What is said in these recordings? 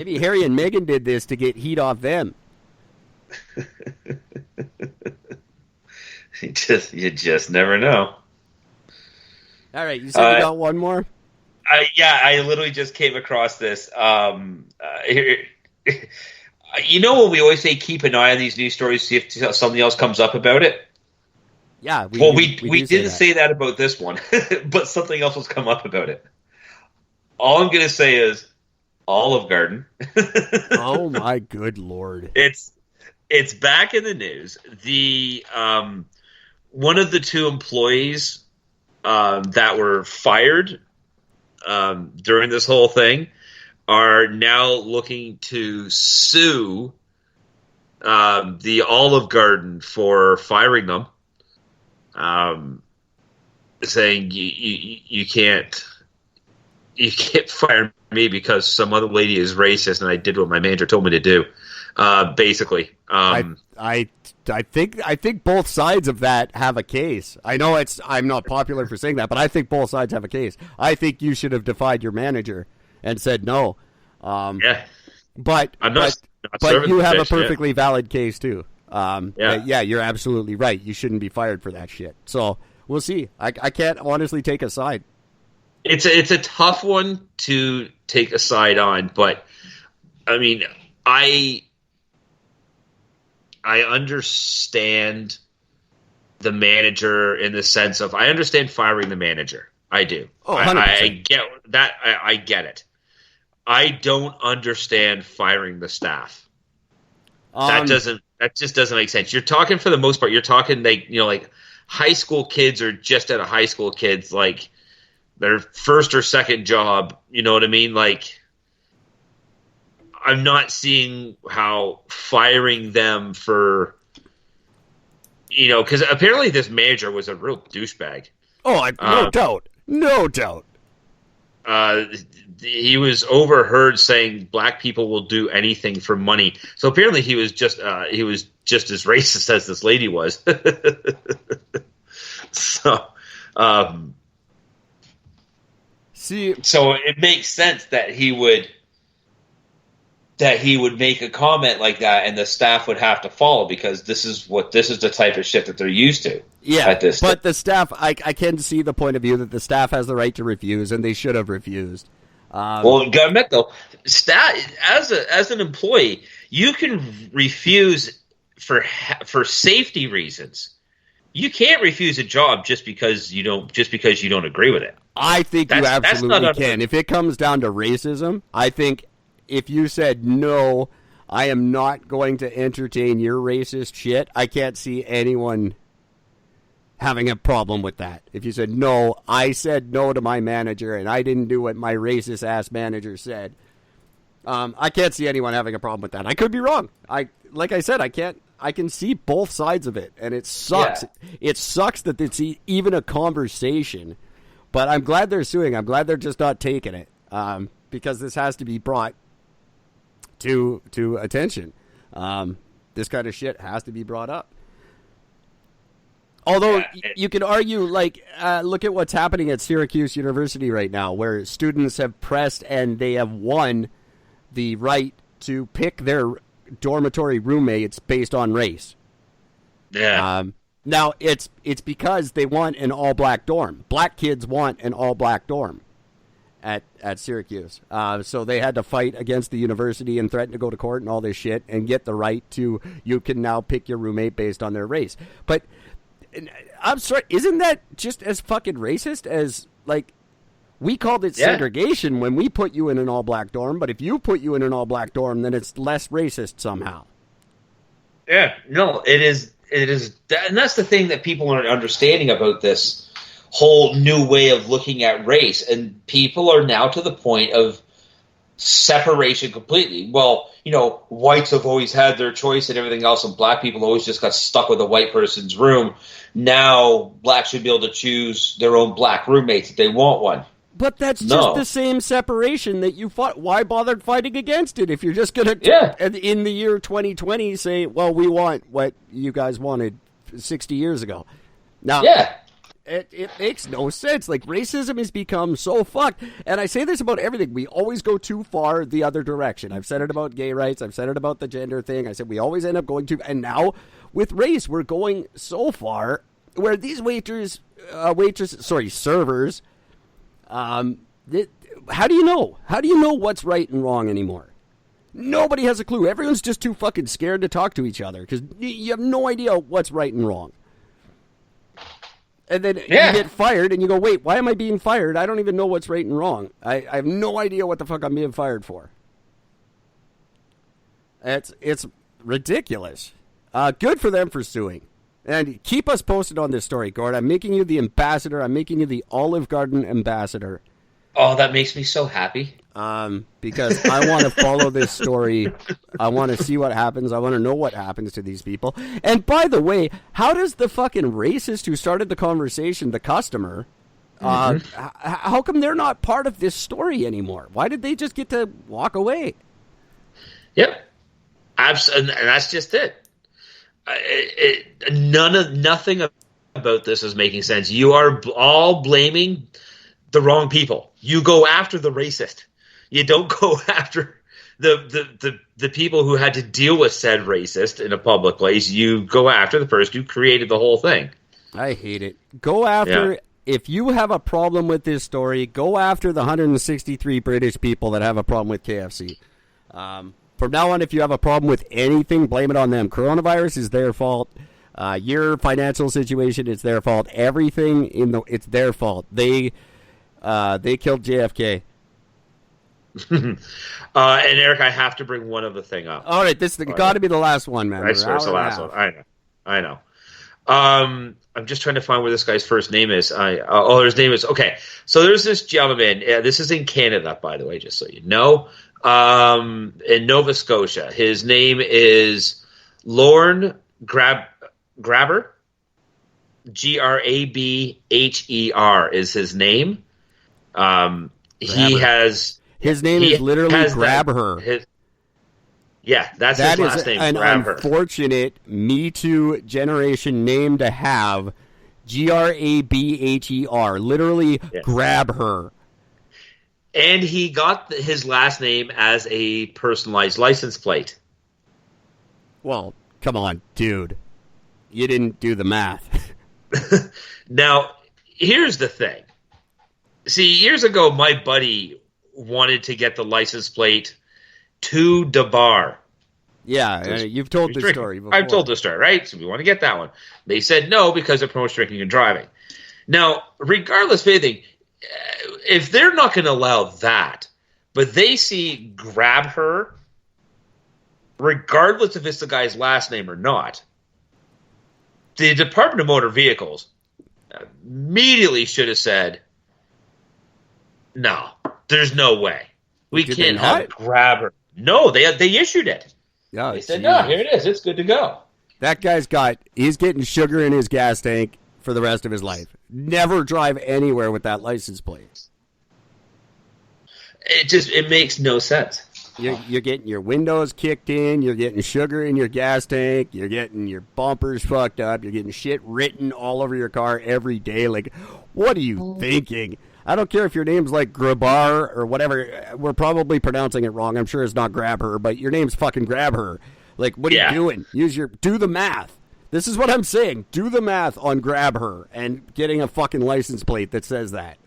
Maybe Harry and Meghan did this to get heat off them. You just never know. All right, you said you got one more? I literally just came across this. You know when we always say keep an eye on these news stories, see if something else comes up about it? Yeah, Well, we we didn't say that about this one, but something else has come up about it. All I'm going to say is Olive Garden. Oh my good lord! It's back in the news. The one of the two employees that were fired during this whole thing are now looking to sue the Olive Garden for firing them, saying you can't fire me because some other lady is racist and I did what my manager told me to do. Basically, I think both sides of that have a case. I know I'm not popular for saying that, but I think both sides have a case. I think you should have defied your manager and said no. Yeah, but I'm not but you have a fish, perfectly valid case too. Yeah, you're absolutely right. You shouldn't be fired for that shit. So we'll see. I can't honestly take a side. it's a tough one to take a side on, but I mean, I understand the manager in the sense of I understand firing the manager. I do. Oh, I get that. I get it. I don't understand firing the staff. That just doesn't make sense. You're talking for the most part. You're talking like high school kids or just out of high school kids, like their first or second job. You know what I mean? Like, I'm not seeing how firing them for, because apparently this manager was a real douchebag. Oh, no doubt. He was overheard saying black people will do anything for money. So apparently he was just as racist as this lady was. So, so it makes sense that he would make a comment like that, and the staff would have to follow because this is the type of shit that they're used to. Yeah, but the staff, I can see the point of view that the staff has the right to refuse, and they should have refused. Well, you gotta admit though, as an employee, you can refuse for safety reasons. You can't refuse a job just because you don't agree with it. I think you absolutely can. If it comes down to racism, I think if you said no, I am not going to entertain your racist shit, I can't see anyone having a problem with that. If you said no, I said no to my manager and I didn't do what my racist ass manager said, I can't see anyone having a problem with that. I could be wrong. Like I said, I can see both sides of it, and it sucks. Yeah. It sucks that it's even a conversation, but I'm glad they're suing. I'm glad they're just not taking it, because this has to be brought to attention. This kind of shit has to be brought up. Although you could argue, look at what's happening at Syracuse University right now, where students have pressed and they have won the right to pick their dormitory roommates based on race. Yeah. Now, it's because they want an all-black dorm. Black kids want an all-black dorm at Syracuse. So they had to fight against the university and threaten to go to court and all this shit and get the right to, you can now pick your roommate based on their race. But I'm sorry, isn't that just as fucking racist as, we called it segregation when we put you in an all-black dorm, but if you put you in an all-black dorm, then it's less racist somehow. Yeah, no, it is, and that's the thing that people aren't understanding about this whole new way of looking at race, and people are now to the point of separation completely. Well, whites have always had their choice and everything else, and black people always just got stuck with a white person's room. Now, blacks should be able to choose their own black roommates if they want one. But that's just the same separation that you fought. Why bother fighting against it if you're just going to, in the year 2020, say, well, we want what you guys wanted 60 years ago? Now, It makes no sense. Like, racism has become so fucked. And I say this about everything. We always go too far the other direction. I've said it about gay rights. I've said it about the gender thing. I said we always end up going too. And now with race, we're going so far where these servers. How do you know? How do you know what's right and wrong anymore? Nobody has a clue. Everyone's just too fucking scared to talk to each other because you have no idea what's right and wrong. And then you get fired, and you go, wait, why am I being fired? I don't even know what's right and wrong. I have no idea what the fuck I'm being fired for. It's ridiculous. Good for them for suing. And keep us posted on this story, Gord. I'm making you the ambassador. I'm making you the Olive Garden ambassador. Oh, that makes me so happy. Because I want to follow this story. I want to see what happens. I want to know what happens to these people. And by the way, how does the fucking racist who started the conversation, the customer, how come they're not part of this story anymore? Why did they just get to walk away? Yep. And that's just it. Nothing about this is making sense. You are all blaming the wrong people. You go after the racist. You don't go after the people who had to deal with said racist in a public place. You go after the person who created the whole thing. I hate it. Go after, if you have a problem with this story, go after the 163 British people that have a problem with KFC. From now on, if you have a problem with anything, blame it on them. Coronavirus is their fault. Your financial situation is their fault. Everything it's their fault. They killed JFK. And Eric, I have to bring one other thing up. All right, this got to be the last one, man. I swear it's the last one. I know. I'm just trying to find where this guy's first name is. His name is okay. So there's this gentleman. This is in Canada, by the way, just so you know. In Nova Scotia, his name is Lorne Grabher. Grabher is his name. His name is literally Grabher. That's his last name. That is an unfortunate Me Too generation name to have. Grabher, literally grab her. And he got his last name as a personalized license plate. Well, come on, dude. You didn't do the math. Now, here's the thing. See, years ago, my buddy wanted to get the license plate to the bar. Yeah, you've told this story before. I've told this story, right? So we want to get that one. They said no because it promotes drinking and driving. Now, regardless of anything, if they're not going to allow that, but they see grab her, regardless if it's the guy's last name or not, the Department of Motor Vehicles immediately should have said, no, there's no way. We can't have grab her. No, they issued it. Oh, they said, no, here it is. It's good to go. That guy's he's getting sugar in his gas tank for the rest of his life. Never drive anywhere with that license plate. It makes no sense. You're getting your windows kicked in. You're getting sugar in your gas tank. You're getting your bumpers fucked up. You're getting shit written all over your car every day. Like, what are you thinking? I don't care if your name's like Grabar or whatever. We're probably pronouncing it wrong. I'm sure it's not grab her, but your name's fucking grab her. Like, what are you doing? Do the math. This is what I'm saying. Do the math on grab her and getting a fucking license plate that says that.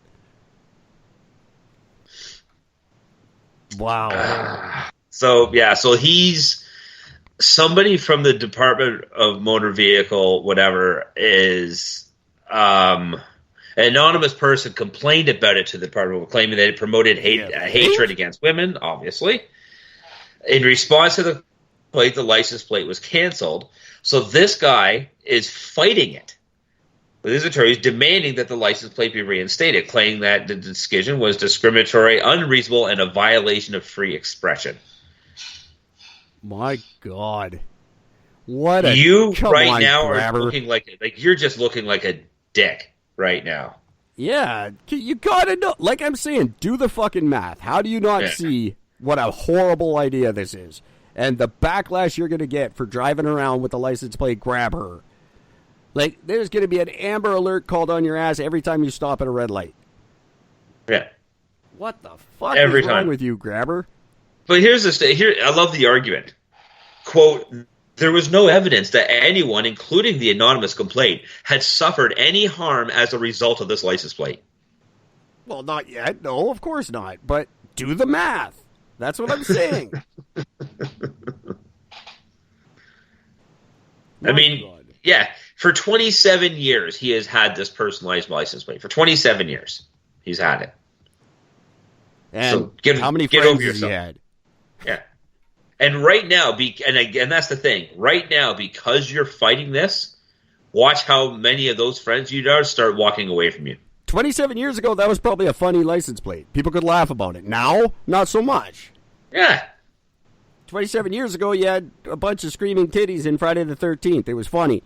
Wow. So he's somebody from the Department of Motor Vehicle, whatever, is an anonymous person complained about it to the department, claiming that it promoted hatred against women, obviously. In response to the plate, the license plate was canceled. So this guy is fighting it with his attorneys, demanding that the license plate be reinstated, claiming that the decision was discriminatory, unreasonable, and a violation of free expression. My God. What a... You right now are looking like you're just looking like a dick right now. Yeah, you gotta know. Like I'm saying, do the fucking math. How do you not see what a horrible idea this is? And the backlash you're going to get for driving around with the license plate grab her. Like, there's going to be an Amber Alert called on your ass every time you stop at a red light. Yeah. What the fuck every is wrong time with you, Grabber? But here's this. Here, I love the argument. Quote, there was no evidence that anyone, including the anonymous complaint, had suffered any harm as a result of this license plate. Well, not yet. No, of course not. But do the math. That's what I'm saying. I mean, yeah, for 27 years, he has had this personalized license plate. For 27 years, he's had it. And so how many friends has he had? Yeah. And right now, and that's the thing. Right now, because you're fighting this, watch how many of those friends you are start walking away from you. 27 years ago, that was probably a funny license plate. People could laugh about it. Now, not so much. Yeah. 27 years ago, you had a bunch of screaming titties in Friday the 13th. It was funny.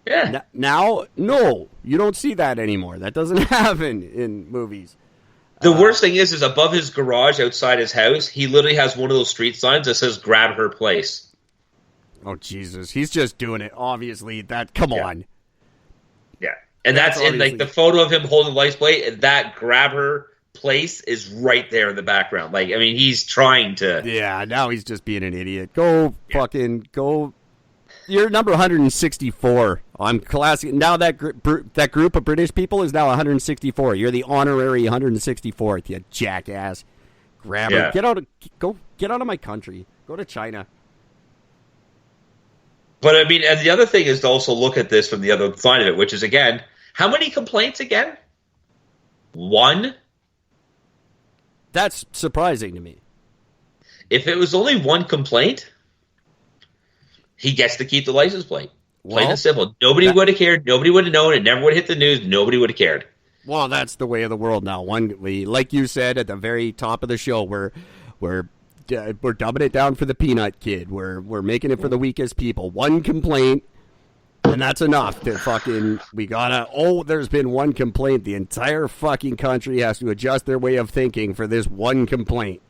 Yeah. Now, no, you don't see that anymore. That doesn't happen in movies. The worst thing is above his garage outside his house, he literally has one of those street signs that says "Grab her place." Oh Jesus, he's just doing it. Obviously, come on. Yeah, and that's in like the photo of him holding the license plate, and that "Grab her place" is right there in the background. Like, I mean, he's trying to. Yeah, now he's just being an idiot. Fucking go. You're number 164 on classic. Now that group of British people is now 164. You're the honorary 164th. You jackass. Grabber. Yeah. Get out of my country. Go to China. But I mean, and the other thing is to also look at this from the other side of it, which is again, how many complaints again? 1. That's surprising to me. If it was only 1 complaint, he gets to keep the license plate. Plain and simple. Nobody would have cared. Nobody would have known. It never would have hit the news. Nobody would have cared. Well, that's the way of the world now. Like you said at the very top of the show, we're dumbing it down for the peanut kid. We're making it for the weakest people. 1 complaint, and that's enough to fucking. There's been 1 complaint. The entire fucking country has to adjust their way of thinking for this 1 complaint.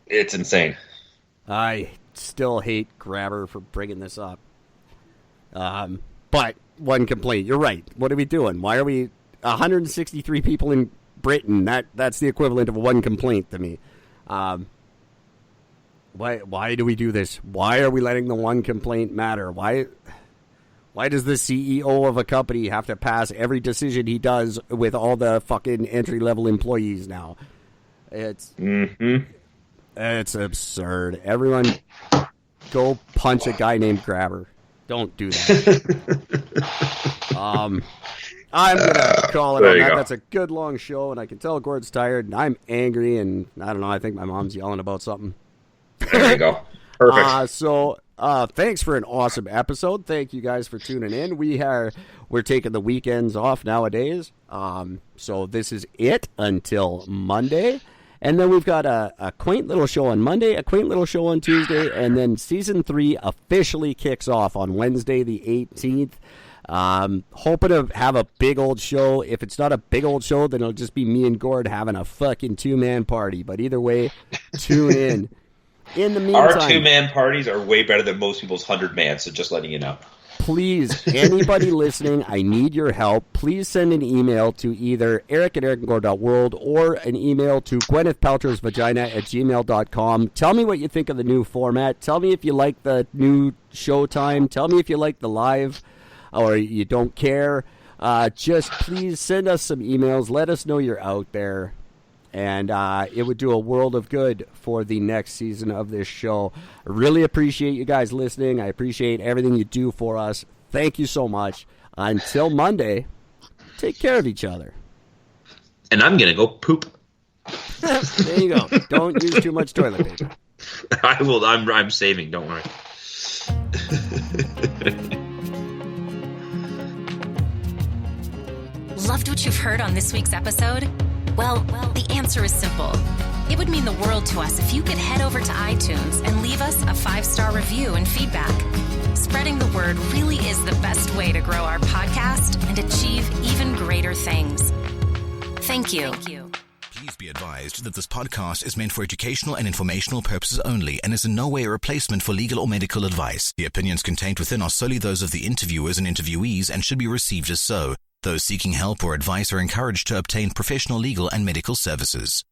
It's insane. I still hate Grabber for bringing this up. But 1 complaint. You're right. What are we doing? Why are we 163 people in Britain? That's the equivalent of 1 complaint to me. Why do we do this? Why are we letting the 1 complaint matter? Why does the CEO of a company have to pass every decision he does with all the fucking entry-level employees now? It's absurd. Everyone go punch a guy named Grabber. Don't do that. I'm going to call it on that. That's a good long show, and I can tell Gord's tired, and I'm angry, and I don't know, I think my mom's yelling about something. There you go. Perfect. So thanks for an awesome episode. Thank you guys for tuning in. We're taking the weekends off nowadays. So this is it until Monday. And then we've got a quaint little show on Monday, a quaint little show on Tuesday, and then Season 3 officially kicks off on Wednesday the 18th. Hoping to have a big old show. If it's not a big old show, then it'll just be me and Gord having a fucking 2-man party. But either way, tune in. In the meantime, our 2-man parties are way better than most people's 100-man, so just letting you know. Please, anybody listening, I need your help. Please send an email to either eric@ericandgord.world or an email to gwynethpaltrowsvagina@gmail.com. Tell me what you think of the new format. Tell me if you like the new show time. Tell me if you like the live or you don't care. Just please send us some emails. Let us know you're out there. And it would do a world of good for the next season of this show. I really appreciate you guys listening. I appreciate everything you do for us. Thank you so much. Until Monday, take care of each other. And I'm going to go poop. There you go. Don't use too much toilet paper. I will. I'm saving. Don't worry. Loved what you've heard on this week's episode? Well, the answer is simple. It would mean the world to us if you could head over to iTunes and leave us a 5-star review and feedback. Spreading the word really is the best way to grow our podcast and achieve even greater things. Thank you. Be advised that this podcast is meant for educational and informational purposes only and is in no way a replacement for legal or medical advice. The opinions contained within are solely those of the interviewers and interviewees and should be received as so. Those seeking help or advice are encouraged to obtain professional legal and medical services.